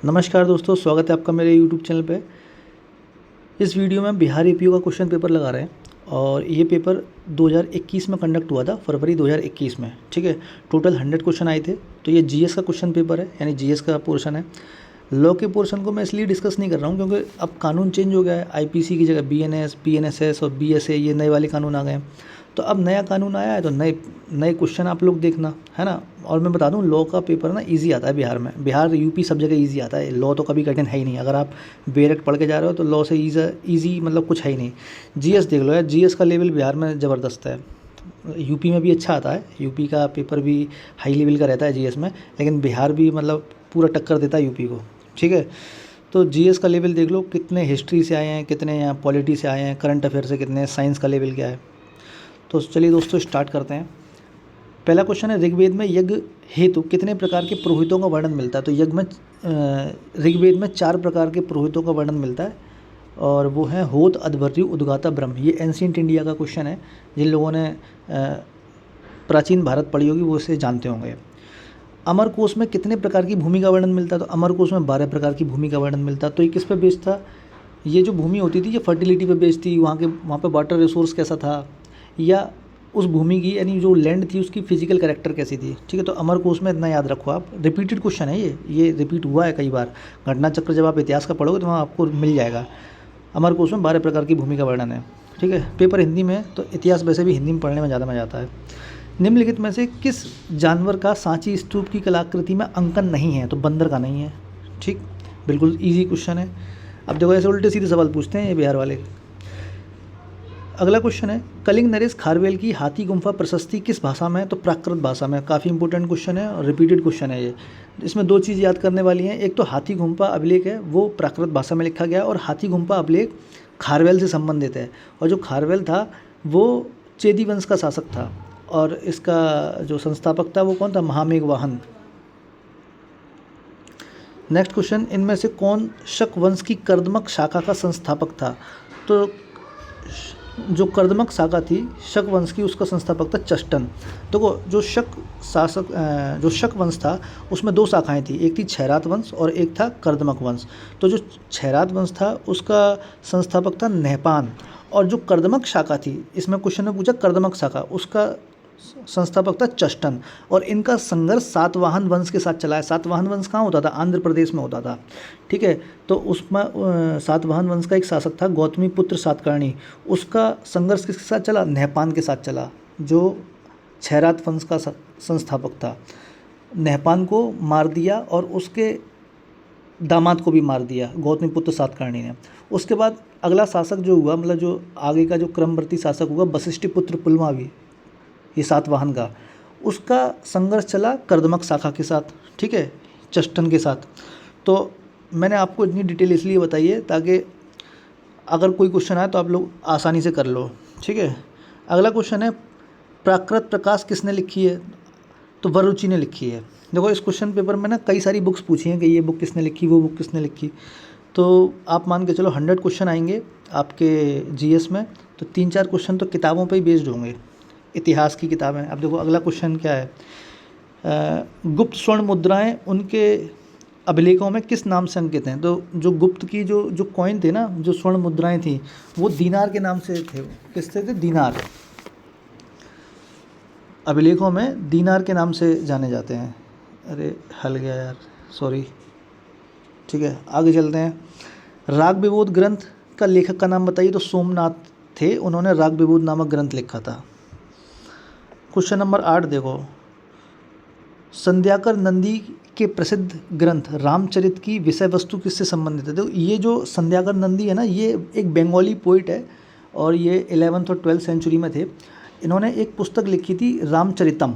नमस्कार दोस्तों, स्वागत है आपका मेरे YouTube चैनल पे। इस वीडियो में बिहार एपीओ का क्वेश्चन पेपर लगा रहे हैं और ये पेपर 2021 में कंडक्ट हुआ था, फरवरी 2021 में। ठीक है, टोटल 100 क्वेश्चन आए थे। तो ये जीएस का क्वेश्चन पेपर है, यानी जीएस का पोर्शन है। लॉ के पोर्शन को मैं इसलिए डिस्कस नहीं कर रहा हूँ क्योंकि अब कानून चेंज हो गया है। आईपीसी की जगह बीएनएस, पीएनएसएस और बीएसए ये नए वाले कानून आ गए हैं। तो अब नया कानून आया है तो नए नए क्वेश्चन आप लोग देखना, है ना। और मैं बता दूं, लॉ का पेपर ना इजी आता है बिहार में। बिहार यूपी सब जगह इजी आता है। लॉ तो कभी कठिन है ही नहीं। अगर आप बेरेट पढ़ के जा रहे हो तो लॉ से इजी मतलब कुछ है ही नहीं। जीएस देख लो यार, जीएस का लेवल बिहार में ज़बरदस्त है। यूपी में भी अच्छा आता है, यूपी का पेपर भी हाई लेवल का रहता है जीएस में, लेकिन बिहार भी मतलब पूरा टक्कर देता है यूपी को। ठीक है, तो जीएस का लेवल देख लो, कितने हिस्ट्री से आए हैं, कितने यहाँ पॉलिटी से आए हैं, करंट अफेयर से कितने, साइंस का लेवल क्या है। तो चलिए दोस्तों स्टार्ट करते हैं। पहला क्वेश्चन है, ऋग्वेद में यज्ञ हेतु कितने प्रकार के पुरोहितों का वर्णन मिलता है। तो यज्ञ में ऋग्वेद में 4 प्रकार के पुरोहितों का वर्णन मिलता है और वो हैं होत, अध्वर्यु, उद्गाता, ब्रह्म। ये एंशिएंट इंडिया का क्वेश्चन है। जिन लोगों ने प्राचीन भारत पढ़ी होगी वो इसे जानते होंगे। अमर कोश में कितने प्रकार की भूमि का वर्णन मिलता है। तो अमर कोश में 12 प्रकार की भूमि का वर्णन मिलता है। तो ये किस पे बेस्ड था? ये जो भूमि होती थी ये फर्टिलिटी पे बेस्ड थी। वहाँ पे वाटर रिसोर्स कैसा था, या उस भूमि की यानी जो लैंड थी उसकी फिजिकल कैरेक्टर कैसी थी। ठीक है, तो अमर कोश में इतना याद रखो आप। रिपीटेड क्वेश्चन है ये रिपीट हुआ है कई बार। घटना चक्र जब आप इतिहास का पढ़ोगे तो वहाँ आपको मिल जाएगा। अमर कोश में 12 प्रकार की भूमि का वर्णन है। ठीक है, पेपर हिंदी में, तो इतिहास वैसे भी हिंदी में पढ़ने में ज़्यादा मजा आता है। निम्नलिखित में से किस जानवर का सांची स्तूप की कलाकृति में अंकन नहीं है। तो बंदर का नहीं है। ठीक, बिल्कुल ईजी क्वेश्चन है। अब देखो ऐसे उल्टे सीधे सवाल पूछते हैं ये बिहार वाले। अगला क्वेश्चन है, कलिंग नरेश खारवेल की हाथी गुम्फा प्रशस्ति किस भाषा में है। तो प्राकृत भाषा में। काफ़ी इंपॉर्टेंट क्वेश्चन है और रिपीटेड क्वेश्चन है ये। इसमें 2 चीज़ याद करने वाली हैं। एक तो हाथी गुम्फा अभिलेख है वो प्राकृत भाषा में लिखा गया है, और हाथी गुम्फा अभिलेख खारवेल से संबंधित है। और जो खारवेल था वो चेदी वंश का शासक था, और इसका जो संस्थापक था वो कौन था? महामेघवाहन। नेक्स्ट क्वेश्चन, इनमें से कौन शक वंश की कर्दमक शाखा का संस्थापक था। तो जो कर्दमक शाखा थी शक वंश की, उसका संस्थापक था चष्टन। देखो जो शक वंश था उसमें 2 शाखाएं थी, एक थी छैरात वंश और एक था कर्दमक वंश। तो जो छैरात वंश था उसका संस्थापक था नहपान, और जो कर्दमक शाखा थी, इसमें क्वेश्चन में पूछा कर्दमक शाखा, उसका संस्थापक था चष्टन। और इनका संघर्ष सातवाहन वंश के साथ चला है। सातवाहन वंश कहाँ होता था? आंध्र प्रदेश में होता था। ठीक है, तो उसमें सातवाहन वंश का एक शासक था गौतमी पुत्र सातकर्णी। उसका संघर्ष किसके साथ चला? नहपान के साथ चला, जो छैरात वंश का संस्थापक था। नहपान को मार दिया और उसके दामाद को भी मार दिया गौतमी पुत्र सातकर्णी ने। उसके बाद अगला शासक जो हुआ, मतलब जो आगे का जो क्रमवर्ती शासक हुआ, वशिष्ठ पुत्र पुलमावी, ये सातवाहन का, उसका संघर्ष चला कर्दमक शाखा के साथ। ठीक है, चष्टन के साथ। तो मैंने आपको इतनी डिटेल इसलिए बताई है ताकि अगर कोई क्वेश्चन आए तो आप लोग आसानी से कर लो। ठीक है, अगला क्वेश्चन है, प्राकृत प्रकाश किसने लिखी है। तो वरुचि ने लिखी है। देखो इस क्वेश्चन पेपर में ना कई सारी बुक्स पूछी हैं कि ये बुक किसने लिखी, वो बुक किसने लिखी। तो आप मान के चलो 100 क्वेश्चन आएंगे आपके जीएस में, तो 3-4 क्वेश्चन तो किताबों पर ही बेस्ड होंगे, इतिहास की किताबें। अब देखो अगला क्वेश्चन क्या है, गुप्त स्वर्ण मुद्राएं उनके अभिलेखों में किस नाम से अंकित हैं। तो जो गुप्त की जो कॉइन थे ना, जो स्वर्ण मुद्राएं थी, वो दीनार के नाम से थे। किससे थे? दीनार। अभिलेखों में दीनार के नाम से जाने जाते हैं। अरे हल गया यार, सॉरी। ठीक है, आगे चलते हैं। राग विबोध ग्रंथ का लेखक का नाम बताइए। तो सोमनाथ थे, उन्होंने राग विबोध नामक ग्रंथ लिखा था। क्वेश्चन नंबर 8 देखो, संध्याकर नंदी के प्रसिद्ध ग्रंथ रामचरित की विषय वस्तु किससे संबंधित है। तो ये जो संध्याकर नंदी है ना, ये एक बंगाली पोइट है और ये 11th और 12th सेंचुरी में थे। इन्होंने एक पुस्तक लिखी थी रामचरितम।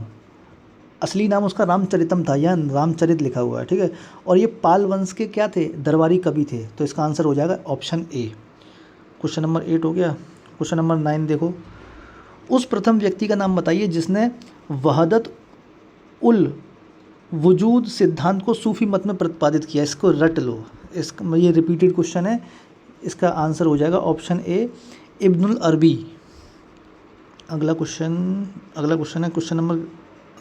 असली नाम उसका रामचरितम था, या रामचरित लिखा हुआ है। ठीक है, और ये पाल वंश के क्या थे? दरबारी कवि थे। तो इसका आंसर हो जाएगा ऑप्शन ए। क्वेश्चन नंबर 8 हो गया। क्वेश्चन नंबर 9 देखो, उस प्रथम व्यक्ति का नाम बताइए जिसने वहदत उल वजूद सिद्धांत को सूफी मत में प्रतिपादित किया। इसको रट लो, ये रिपीटेड क्वेश्चन है। इसका आंसर हो जाएगा ऑप्शन ए, इब्नुल अरबी। अगला क्वेश्चन है क्वेश्चन नंबर,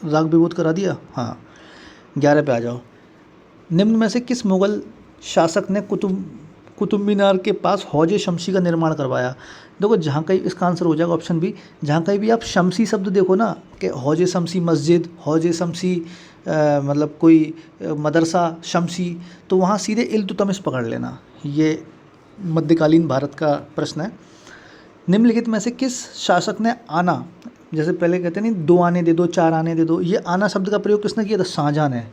राग विबोध करा दिया, हाँ। 11 पे आ जाओ। निम्न में से किस मुगल शासक ने कुतुब मीनार के पास हौज शमसी का निर्माण करवाया? देखो जहाँ कहीं इसका आंसर हो जाएगा ऑप्शन बी, जहाँ कहीं भी आप शमसी शब्द देखो ना कि हौज शमसी मस्जिद, हौज शमसी मतलब कोई मदरसा शमसी, तो वहाँ सीधे इल्तुतमिश पकड़ लेना। ये मध्यकालीन भारत का प्रश्न है। निम्नलिखित में से किस शासक ने आना, जैसे पहले कहते नहीं 2 आने दे दो, 4 आने दे दो, ये आना शब्द का प्रयोग किसने किया था? शाहजहां ने।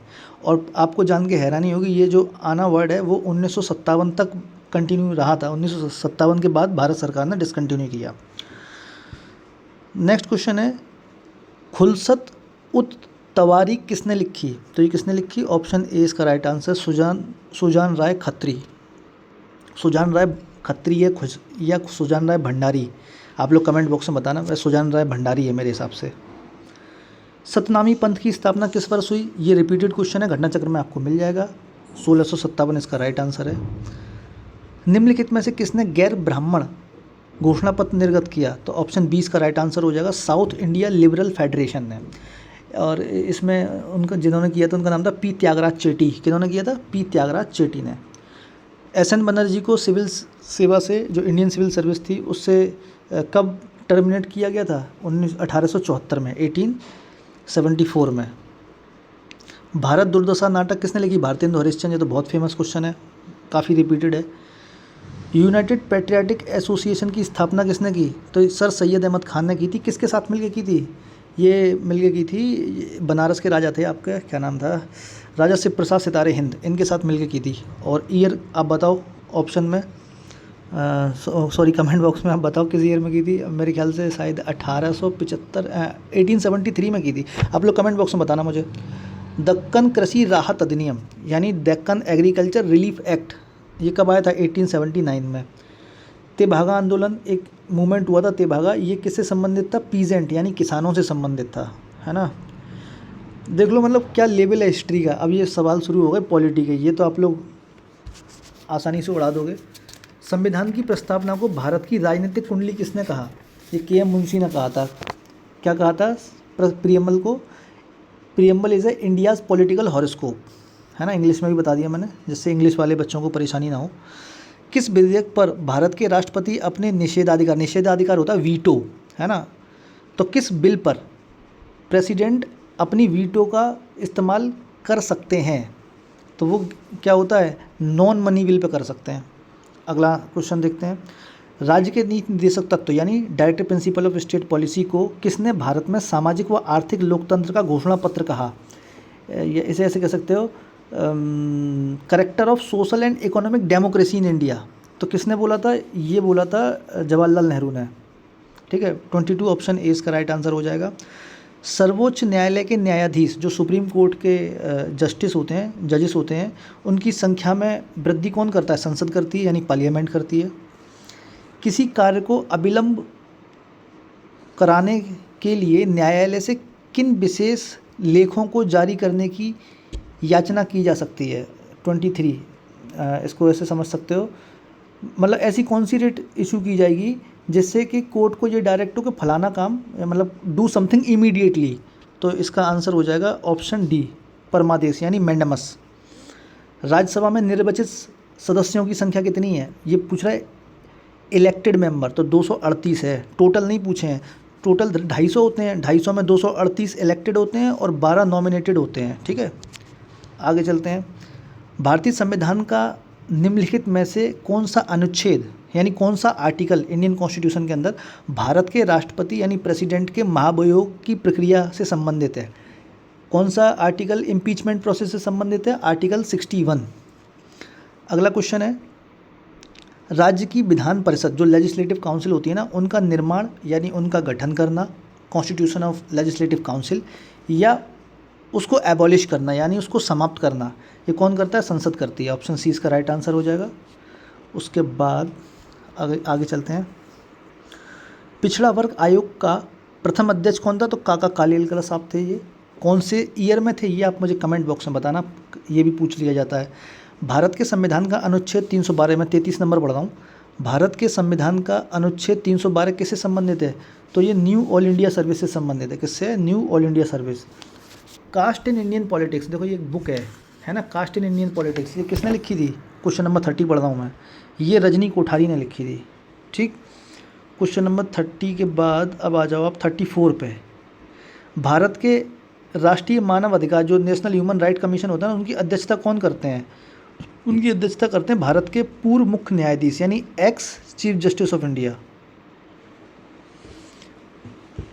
और आपको जान के हैरानी होगी, ये जो आना वर्ड है वो 1957 तक कंटिन्यू रहा था। 1957 के बाद भारत सरकार ने डिसकंटिन्यू किया। नेक्स्ट क्वेश्चन है, खुलसत उत तवारीख किसने लिखी? तो ये किसने लिखी? ऑप्शन ए इसका राइट आंसर सुजान राय खत्री। सुजान राय खत्री है या सुजान राय भंडारी, आप लोग कमेंट बॉक्स में बताना। वह सुजान राय भंडारी है मेरे हिसाब से। सतनामी पंथ की स्थापना किस वर्ष हुई? ये रिपीटेड क्वेश्चन है, घटना चक्र में आपको मिल जाएगा। 1657 इसका राइट आंसर है। निम्नलिखित में से किसने गैर ब्राह्मण घोषणा पत्र निर्गत किया? तो ऑप्शन 20 का राइट आंसर हो जाएगा, साउथ इंडिया लिबरल फेडरेशन ने। और इसमें उनका जिन्होंने किया था उनका नाम था पी त्यागराज चेटी। किन्होंने किया था? पी त्यागराज चेटी ने। एस.एन. बनर्जी को सिविल सेवा से, जो इंडियन सिविल सर्विस थी, उससे कब टर्मिनेट किया गया था? 1874 में, 1874 में। भारत दुर्दशा नाटक किसने लिखी? भारतेंदु हरिश्चंद्र। ये तो बहुत फेमस क्वेश्चन है, काफ़ी रिपीटेड है। यूनाइटेड पैट्रियाटिक एसोसिएशन की स्थापना किसने की? तो सर सैयद अहमद खान ने की थी। किसके साथ मिलकर की थी? ये मिलकर की थी, बनारस के राजा थे आपके, क्या नाम था, राजा शिव प्रसाद सितारे हिंद, इनके साथ मिलकर की थी। और ईयर आप बताओ ऑप्शन में, सॉरी कमेंट बॉक्स में आप बताओ किस ईयर में की थी। मेरे ख्याल से शायद 1873 में की थी। आप लोग कमेंट बॉक्स में बताना मुझे। दक्कन कृषि राहत अधिनियम यानी दक्कन एग्रीकल्चर रिलीफ एक्ट, ये कब आया था? 1879 में। तेभागा आंदोलन एक मूवमेंट हुआ था, तेभागा, ये किससे संबंधित था? पीजेंट यानी किसानों से संबंधित था, है ना। देख लो मतलब क्या लेवल है हिस्ट्री का। अब ये सवाल शुरू हो गए पॉलिटी के, ये तो आप लोग आसानी से उड़ा दोगे। संविधान की प्रस्तावना को भारत की राजनीतिक कुंडली किसने कहा? ये के.एम. मुंशी ने कहा था। क्या कहा था प्रियम्बल को? Preamble is a India's political horoscope, है ना। इंग्लिश में भी बता दिया मैंने, जिससे इंग्लिश वाले बच्चों को परेशानी ना हो। किस विधेयक पर भारत के राष्ट्रपति अपने निषेधाधिकार होता है वीटो, है ना, तो किस बिल पर प्रेसिडेंट अपनी वीटो का इस्तेमाल कर सकते हैं? तो वो क्या होता है? नॉन मनी बिल पे कर सकते हैं। अगला क्वेश्चन देखते हैं। राज्य के नीति निर्देशक तत्व यानी directive principle of state policy को किसने भारत में सामाजिक व आर्थिक लोकतंत्र का घोषणा पत्र कहा? इसे ऐसे कह सकते हो, character of social and economic democracy in India. तो किसने बोला था? ये बोला था जवाहरलाल नेहरू ने। ठीक है, 22 ऑप्शन ए इसका राइट आंसर हो जाएगा। सर्वोच्च न्यायालय के न्यायाधीश, जो सुप्रीम कोर्ट के जस्टिस होते हैं, जजेस होते हैं, उनकी संख्या में वृद्धि कौन करता है? संसद करती है, यानी पार्लियामेंट करती है। किसी कार्य को अविलंब कराने के लिए न्यायालय से किन विशेष लेखों को जारी करने की याचना की जा सकती है? 23, इसको ऐसे समझ सकते हो, मतलब ऐसी कौन सी रेट इशू की जाएगी जिससे कि कोर्ट को ये डायरेक्ट हो कि फलाना काम, मतलब डू समथिंग इमीडिएटली। तो इसका आंसर हो जाएगा ऑप्शन डी, परमादेश यानी मैंडेमस। राज्यसभा में निर्वाचित सदस्यों की संख्या कितनी है? ये पूछ रहा है इलेक्टेड मेंबर, तो 238 है। टोटल नहीं पूछे हैं, टोटल 250 होते हैं। 250 में 238 इलेक्टेड होते हैं और 12 नॉमिनेटेड होते हैं। ठीक है, आगे चलते हैं। भारतीय संविधान का निम्नलिखित में से कौन सा अनुच्छेद यानी कौन सा आर्टिकल इंडियन कॉन्स्टिट्यूशन के अंदर भारत के राष्ट्रपति यानी प्रेसिडेंट के महाभियोग की प्रक्रिया से संबंधित है? कौन सा आर्टिकल इम्पीचमेंट प्रोसेस से संबंधित है? आर्टिकल 61। अगला क्वेश्चन है, राज्य की विधान परिषद जो लेजिस्लेटिव काउंसिल होती है ना, उनका निर्माण यानी उनका गठन करना, कॉन्स्टिट्यूशन ऑफ लेजिस्लेटिव काउंसिल, या उसको एबॉलिश करना यानी उसको समाप्त करना, ये कौन करता है? संसद करती है। ऑप्शन सी इसका राइट आंसर हो जाएगा। उसके बाद आगे चलते हैं। पिछड़ा वर्ग आयोग का प्रथम अध्यक्ष कौन था? तो काका कालेलकर साहब थे। ये कौन से ईयर में थे? ये आप मुझे कमेंट बॉक्स में बताना, ये भी पूछ लिया जाता है। भारत के संविधान का अनुच्छेद 312 में 33 नंबर पढ़ रहा हूँ। भारत के संविधान का अनुच्छेद 312 किससे संबंधित है? तो ये न्यू ऑल इंडिया सर्विस से संबंधित है। किससे? New all India service. Caste in Indian politics, देखो ये एक बुक है, है ना, कास्ट इन इंडियन पॉलिटिक्स, ये किसने लिखी थी? क्वेश्चन नंबर 30 पढ़ रहा हूँ मैं, ये रजनी कोठारी ने लिखी थी। ठीक, क्वेश्चन नंबर 30 के बाद अब आ जाओ आप 34 पे। भारत के राष्ट्रीय मानव अधिकार जो नेशनल ह्यूमन राइट कमीशन होता है ना, उनकी अध्यक्षता कौन करते हैं? उनकी अध्यक्षता करते हैं भारत के पूर्व मुख्य न्यायाधीश यानी ex chief justice of India.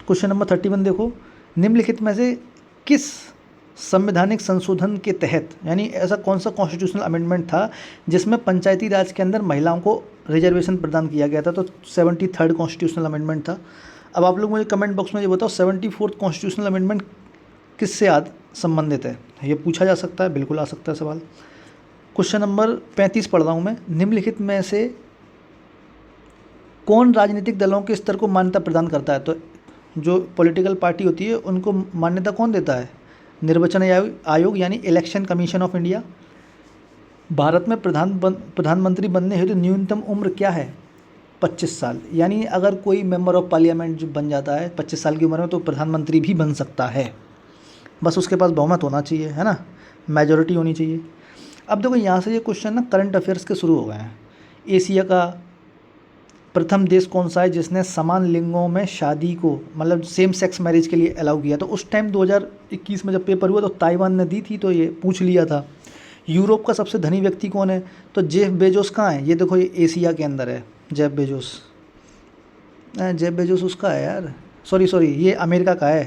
Question number 31 देखो, निम्नलिखित में से किस संवैधानिक संशोधन के तहत, यानी ऐसा कौन सा कॉन्स्टिट्यूशनल अमेंडमेंट था जिसमें पंचायती राज के अंदर महिलाओं को रिजर्वेशन प्रदान किया गया था? तो 73rd कॉन्स्टिट्यूशनल अमेंडमेंट था। अब आप लोग मुझे कमेंट बॉक्स में ये बताओ 74th कॉन्स्टिट्यूशनल अमेंडमेंट किससे संबंधित है? ये पूछा जा सकता है, बिल्कुल आ सकता है सवाल। क्वेश्चन नंबर 35 पढ़ रहा हूँ मैं, निम्नलिखित में से कौन राजनीतिक दलों के स्तर को मान्यता प्रदान करता है? तो जो पॉलिटिकल पार्टी होती है उनको मान्यता कौन देता है? निर्वाचन आयोग यानी election commission of India. Bharat में प्रधानमंत्री बनने हेतु न्यूनतम उम्र क्या है? 25 साल। यानी अगर कोई मेंबर ऑफ पार्लियामेंट जो बन जाता है 25 साल की उम्र में तो प्रधानमंत्री भी बन सकता है, बस उसके पास बहुमत होना चाहिए, है ना, मेजॉरिटी होनी चाहिए। अब देखो यहाँ से ये क्वेश्चन ना करंट अफेयर्स के शुरू हो गए हैं। एशिया का प्रथम देश कौन सा है जिसने समान लिंगों में शादी को, मतलब सेम सेक्स मैरिज के लिए अलाउ किया? तो उस टाइम 2021 में जब पेपर हुआ तो ताइवान ने दी थी, तो ये पूछ लिया था। यूरोप का सबसे धनी व्यक्ति कौन है? तो जेफ बेजोस कहाँ है? ये देखो ये एशिया के अंदर है, जेफ बेजोस। जेफ बेजोस उसका है यार, सॉरी ये अमेरिका का है,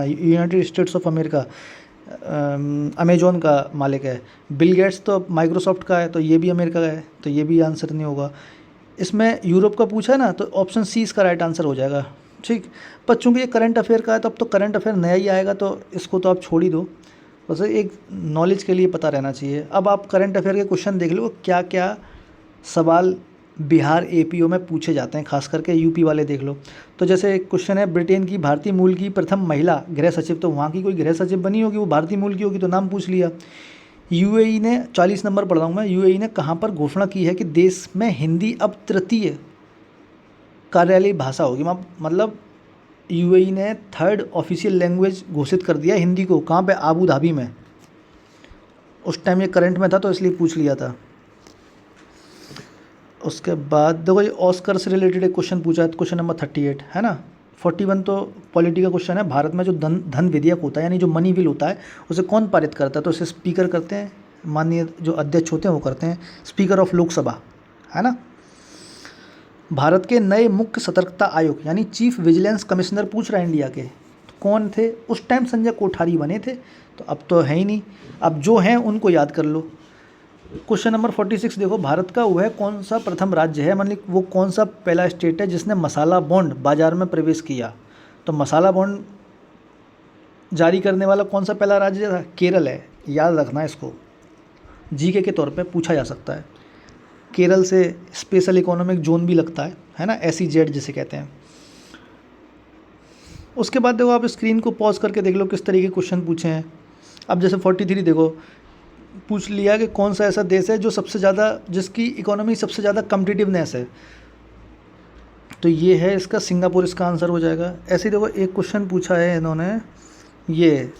United states of America, Amazon का मालिक है। बिल गेट्स तो माइक्रोसॉफ्ट का है, तो ये भी अमेरिका का है, तो ये भी आंसर नहीं होगा। इसमें यूरोप का पूछा है ना, तो ऑप्शन सी इसका राइट आंसर हो जाएगा। ठीक, पर चूँकि ये करंट अफेयर का है तो अब तो करंट अफेयर नया ही आएगा, तो इसको तो आप छोड़ ही दो, बस एक नॉलेज के लिए पता रहना चाहिए। अब आप करंट अफेयर के क्वेश्चन देख लो, क्या क्या सवाल बिहार एपीओ में पूछे जाते हैं, खास करके यूपी वाले देख लो। तो जैसे एक क्वेश्चन है, ब्रिटेन की भारतीय मूल की प्रथम महिला गृह सचिव, तो वहाँ की कोई गृह सचिव बनी होगी, वो भारतीय मूल की होगी, तो नाम पूछ लिया। यूएई ने 40 नंबर पढ़ रहा हूँ मैं, यूएई ने कहाँ पर घोषणा की है कि देश में हिंदी अब तृतीय कार्यालयी भाषा होगी? मतलब यूएई ने 3rd ऑफिशियल लैंग्वेज घोषित कर दिया हिंदी को। कहाँ पे? आबू धाबी में। उस टाइम ये करंट में था तो इसलिए पूछ लिया था। उसके बाद देखो ये ऑस्कर से रिलेटेड एक क्वेश्चन पूछा है, क्वेश्चन नंबर 38 है ना। 41 तो पॉलिटी का क्वेश्चन है। भारत में जो धन विधेयक होता है यानी जो मनी बिल होता है उसे कौन पारित करता है? तो उसे स्पीकर करते हैं, माननीय जो अध्यक्ष होते हैं वो करते हैं, स्पीकर ऑफ लोकसभा, है ना। भारत के नए मुख्य सतर्कता आयोग यानी चीफ विजिलेंस कमिश्नर पूछ रहा है इंडिया के, तो कौन थे? उस टाइम संजय कोठारी बने थे, तो अब तो है ही नहीं। अब जो हैं उनको याद कर लो। क्वेश्चन नंबर 46 देखो, भारत का वह कौन सा प्रथम राज्य है, मतलब वो कौन सा पहला स्टेट है जिसने मसाला बॉन्ड बाजार में प्रवेश किया? तो मसाला बॉन्ड जारी करने वाला कौन सा पहला राज्य था? केरल है, याद रखना इसको, जीके के तौर पे पूछा जा सकता है। केरल से स्पेशल इकोनॉमिक जोन भी लगता है ना, SEZ जिसे कहते हैं। उसके बाद देखो आप स्क्रीन को पॉज करके देख लो किस तरीके के क्वेश्चन पूछे हैं। अब जैसे 43 देखो पूछ लिया कि कौन सा ऐसा देश है जो सबसे ज़्यादा, जिसकी इकोनॉमी सबसे ज़्यादा कम्पिटिटिवनेस है, तो ये है इसका सिंगापुर, इसका आंसर हो जाएगा। ऐसे ही देखो एक क्वेश्चन पूछा है इन्होंने, ये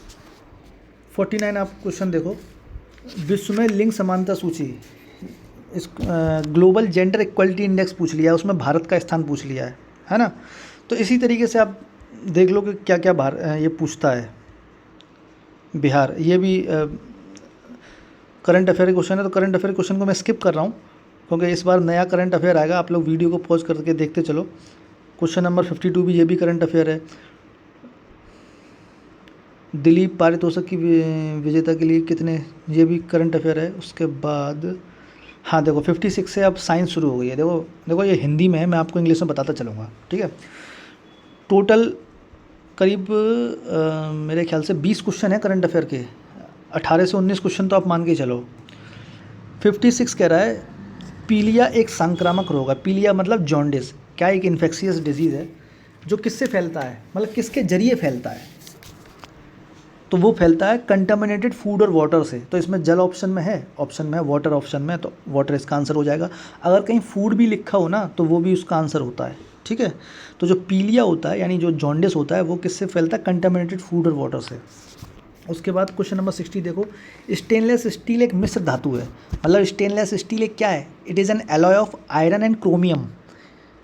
49 आप क्वेश्चन देखो, विश्व में लिंग समानता सूची, इस ग्लोबल जेंडर इक्वलिटी इंडेक्स पूछ लिया है, उसमें भारत का स्थान पूछ लिया है ना। तो इसी तरीके से आप देख लो कि क्या क्या ये पूछता है बिहार। ये भी करंट अफेयर क्वेश्चन है, तो करंट अफेयर क्वेश्चन को मैं स्किप कर रहा हूँ क्योंकि इस बार नया करंट अफेयर आएगा। आप लोग वीडियो को पॉज करके देखते चलो। क्वेश्चन नंबर 52 भी, ये भी करंट अफेयर है। दिलीप पारितोषिक की विजेता के लिए कितने, ये भी करंट अफेयर है। उसके बाद हाँ देखो 56 से अब साइंस शुरू हो गई है। देखो ये हिंदी में है, मैं आपको इंग्लिश में बताता चलूँगा, ठीक है। टोटल करीब मेरे ख्याल से 20 क्वेश्चन है करंट अफेयर के, 18 से 19 क्वेश्चन तो आप मान के चलो। 56 कह रहा है, पीलिया एक संक्रामक रोग है। पीलिया मतलब जॉन्डिस, क्या एक इन्फेक्शियस डिजीज़ है जो किससे फैलता है, मतलब किसके जरिए फैलता है? तो वो फैलता है कंटामिनेटेड फूड और वाटर से। तो इसमें जल ऑप्शन में है, वाटर ऑप्शन में, तो वाटर इसका आंसर हो जाएगा। अगर कहीं फूड भी लिखा हो ना तो वो भी उसका आंसर होता है, ठीक है। तो जो पीलिया होता है यानी जो जॉन्डिस होता है वो किससे फैलता है? कंटामिनेटेड फूड और वाटर से। उसके बाद क्वेश्चन नंबर 60 देखो, स्टेनलेस स्टील एक मिश्र धातु है। मतलब स्टेनलेस स्टील एक क्या है? It is an alloy of iron and chromium.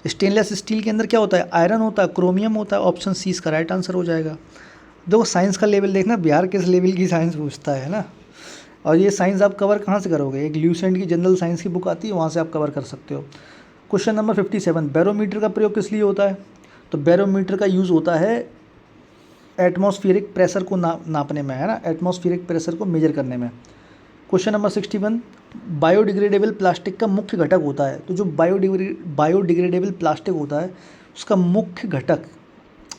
Stainless steel के अंदर क्या होता है? आयरन होता है, क्रोमियम होता है। ऑप्शन सी इसका राइट आंसर हो जाएगा। देखो साइंस का लेवल देखना, बिहार किस लेवल की साइंस पूछता है ना। और ये साइंस आप कवर कहाँ से करोगे? एक ल्यूसेंट की जनरल साइंस की बुक आती है, वहाँ से आप कवर कर सकते हो। क्वेश्चन नंबर 57, बैरोमीटर का प्रयोग किस लिए होता है? तो बैरोमीटर का यूज़ होता है एटमॉस्फेरिक प्रेशर को नापने में, है ना, एटमॉस्फेरिक प्रेशर को मेजर करने में। क्वेश्चन नंबर 61, बायोडिग्रेडेबल प्लास्टिक का मुख्य घटक होता है। तो जो बायोडिग्रेडेबल प्लास्टिक होता है उसका मुख्य घटक,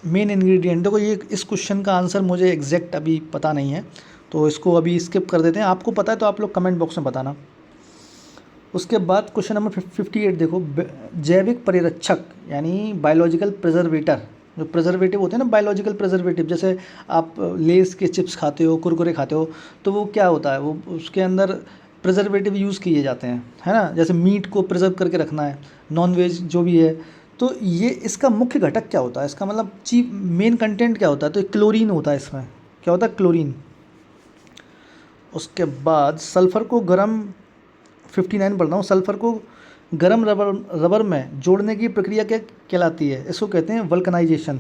मेन इंग्रेडिएंट, देखो ये इस क्वेश्चन का आंसर मुझे एग्जैक्ट अभी पता नहीं है, तो इसको अभी स्किप कर देते हैं। आपको पता है तो आप लोग कमेंट बॉक्स में बताना। उसके बाद क्वेश्चन नंबर 58 देखो, जैविक परिरक्षक यानी बायोलॉजिकल प्रिजर्वेटर, जो प्रिजर्वेटिव होते हैं ना, बायोलॉजिकल प्रिजर्वेटिव, जैसे आप लेस के चिप्स खाते हो, कुरकुरे खाते हो, तो वो क्या होता है? वो उसके अंदर प्रिजर्वेटिव यूज़ किए जाते हैं, है ना। जैसे मीट को प्रिजर्व करके रखना है, नॉन वेज जो भी है, तो ये इसका मुख्य घटक क्या होता है? इसका मतलब चीफ मेन कंटेंट क्या होता है? तो क्लोरीन होता है इसमें। क्या होता है? क्लोरीन। उसके बाद सल्फ़र को गर्म, 59 पढ़ रहा हूँ, सल्फ़र को गर्म रबर में जोड़ने की प्रक्रिया क्या कहलाती है? इसको कहते हैं वल्कनाइजेशन।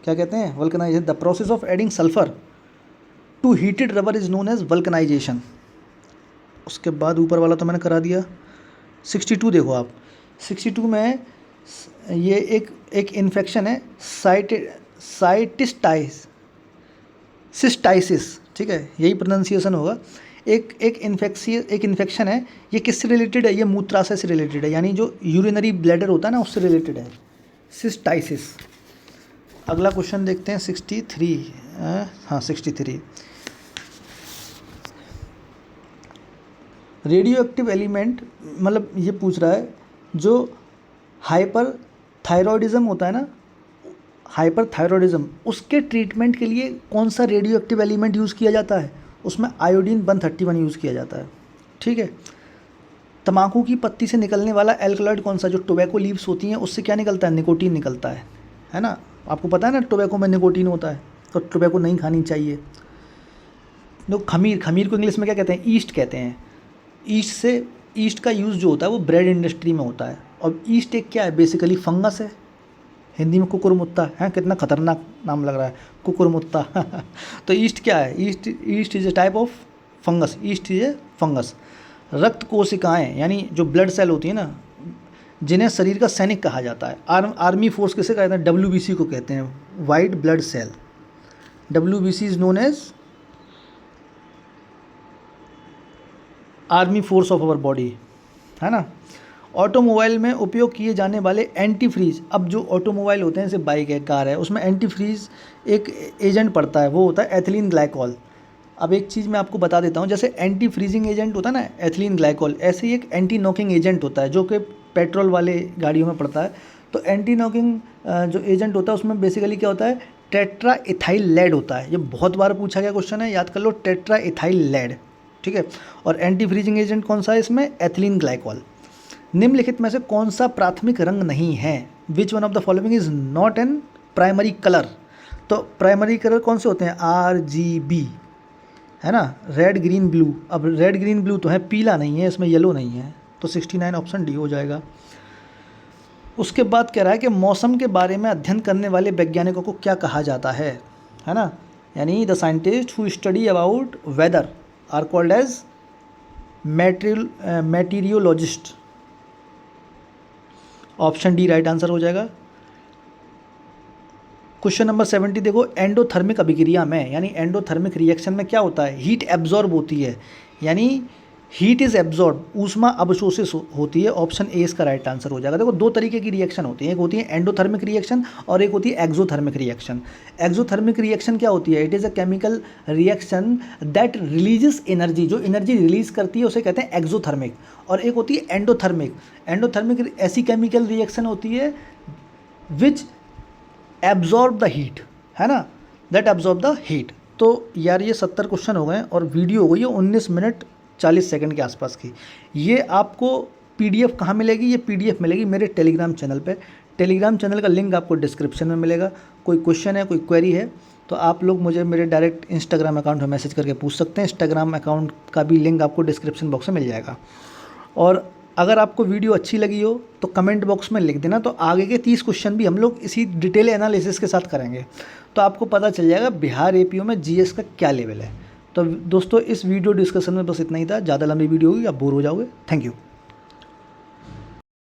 क्या कहते हैं? Vulcanization. The process of adding sulphur to heated rubber is known as vulcanization. उसके बाद ऊपर वाला तो मैंने करा दिया। 62 देखो आप, 62 में ये एक इन्फेक्शन है, सिस्टाइसिस, ठीक है, यही प्रोनाउंसिएशन होगा। एक इन्फेक्शन है, ये किससे रिलेटेड है? ये मूत्राशय से रिलेटेड है, यानी जो यूरिनरी ब्लैडर होता है ना, उससे रिलेटेड है, सिस्टाइसिस। अगला क्वेश्चन देखते हैं 63। हाँ 63, रेडियो एक्टिव एलिमेंट, मतलब ये पूछ रहा है जो हाइपर थायरॉयडिज्म होता है ना, हाइपर थायरॉयडिज्म, उसके ट्रीटमेंट के लिए कौन सा रेडियो एक्टिव एलिमेंट यूज़ किया जाता है? उसमें आयोडीन 131 यूज़ किया जाता है, ठीक है। तम्बाकू की पत्ती से निकलने वाला एल्कलॉइड कौन सा? जो टोबैको लीव्स होती हैं उससे क्या निकलता है? निकोटीन निकलता है ना। आपको पता है ना टोबैको में निकोटीन होता है, तो टोबैको नहीं खानी चाहिए। जो खमीर को इंग्लिश में क्या कहते हैं? ईस्ट कहते हैं। ईस्ट का यूज़ जो होता है वो ब्रेड इंडस्ट्री में होता है। और ईस्ट एक क्या है? बेसिकली फंगस है, हिंदी में कुकुरमुत्ता है। कितना खतरनाक नाम लग रहा है, कुकुरमुत्ता। तो ईस्ट क्या है? East is a type of fungus. East is a fungus. रक्त कोशिकाएं यानी जो ब्लड सेल होती है ना, जिन्हें शरीर का सैनिक कहा जाता है। आर्मी फोर्स किसे कहते हैं? WBC को कहते हैं, white blood cell. WBC is known as army force of our body, है ना। ऑटोमोबाइल में उपयोग किए जाने वाले एंटी फ्रीज, अब जो ऑटोमोबाइल होते हैं जैसे बाइक है, कार है, उसमें एंटी फ्रीज एक एजेंट पड़ता है, वो होता है एथिलीन ग्लाइकॉल। अब एक चीज़ मैं आपको बता देता हूँ, जैसे एंटी फ्रीजिंग एजेंट होता है ना एथिलीन ग्लाइकॉल, ऐसे ही एक एंटी नॉकिंग एजेंट होता है जो कि पेट्रोल वाले गाड़ियों में पड़ता है। तो एंटी नॉकिंग जो एजेंट होता है उसमें बेसिकली क्या होता है? टेट्रा इथाइल लेड होता है। ये बहुत बार पूछा गया क्वेश्चन है, याद कर लो, टेट्रा इथाइल लेड, ठीक है। और एंटी फ्रीजिंग एजेंट कौन सा है इसमें? Ethylene glycol. निम्नलिखित में से कौन सा प्राथमिक रंग नहीं है? Which one of the following is not an primary colour? तो प्राइमरी कलर कौन से होते हैं? RGB, है ना, रेड ग्रीन ब्लू। अब रेड ग्रीन ब्लू तो है, पीला नहीं है, इसमें येलो नहीं है, तो 69 ऑप्शन डी हो जाएगा। उसके बाद कह रहा है कि मौसम के बारे में अध्ययन करने वाले वैज्ञानिकों को क्या कहा जाता है ना, यानी the scientist who study about weather are called as meteorologist. Option D right answer हो जाएगा। क्वेश्चन नंबर 70 देखो, एंडोथर्मिक अभिक्रिया में यानी एंडोथर्मिक रिएक्शन में क्या होता है? हीट एब्जॉर्ब होती है, यानी हीट इज़ एब्जॉर्ब, ऊष्मा अवशोषित होती है। ऑप्शन ए इसका राइट आंसर हो जाएगा। देखो दो तरीके की रिएक्शन होती है, एक होती है एंडोथर्मिक रिएक्शन और एक होती है एक्सोथर्मिक रिएक्शन। एक्सोथर्मिक रिएक्शन क्या होती है? It is a chemical reaction that releases energy, जो एनर्जी रिलीज करती है उसे कहते हैं एक्सोथर्मिक। और एक होती है एंडोथर्मिक। एंडोथर्मिक ऐसी केमिकल रिएक्शन होती है विच एब्जॉर्ब द हीट, है ना, दैट एब्जॉर्ब द हीट। तो यार ये 70 क्वेश्चन हो गए और वीडियो हो गई है 19 मिनट 40 सेकंड के आसपास की। ये आपको PDF कहाँ मिलेगी? ये PDF मिलेगी मेरे टेलीग्राम चैनल पे। टेलीग्राम चैनल का लिंक आपको डिस्क्रिप्शन में मिलेगा। कोई क्वेश्चन है, कोई क्वेरी है तो आप लोग मुझे मेरे डायरेक्ट इंस्टाग्राम अकाउंट में मैसेज करके पूछ सकते हैं। इंस्टाग्राम अकाउंट का भी लिंक आपको डिस्क्रिप्शन बॉक्स में मिल जाएगा। और अगर आपको वीडियो अच्छी लगी हो तो कमेंट बॉक्स में लिख देना, तो आगे के 30 क्वेश्चन भी हम लोग इसी डिटेल एनालिसिस के साथ करेंगे, तो आपको पता चल जाएगा बिहार एपीओ में जीएस का क्या लेवल है। तो दोस्तों इस वीडियो डिस्कशन में बस इतना ही था, ज़्यादा लंबी वीडियो होगी, आप बोर हो जाओगे। Thank you.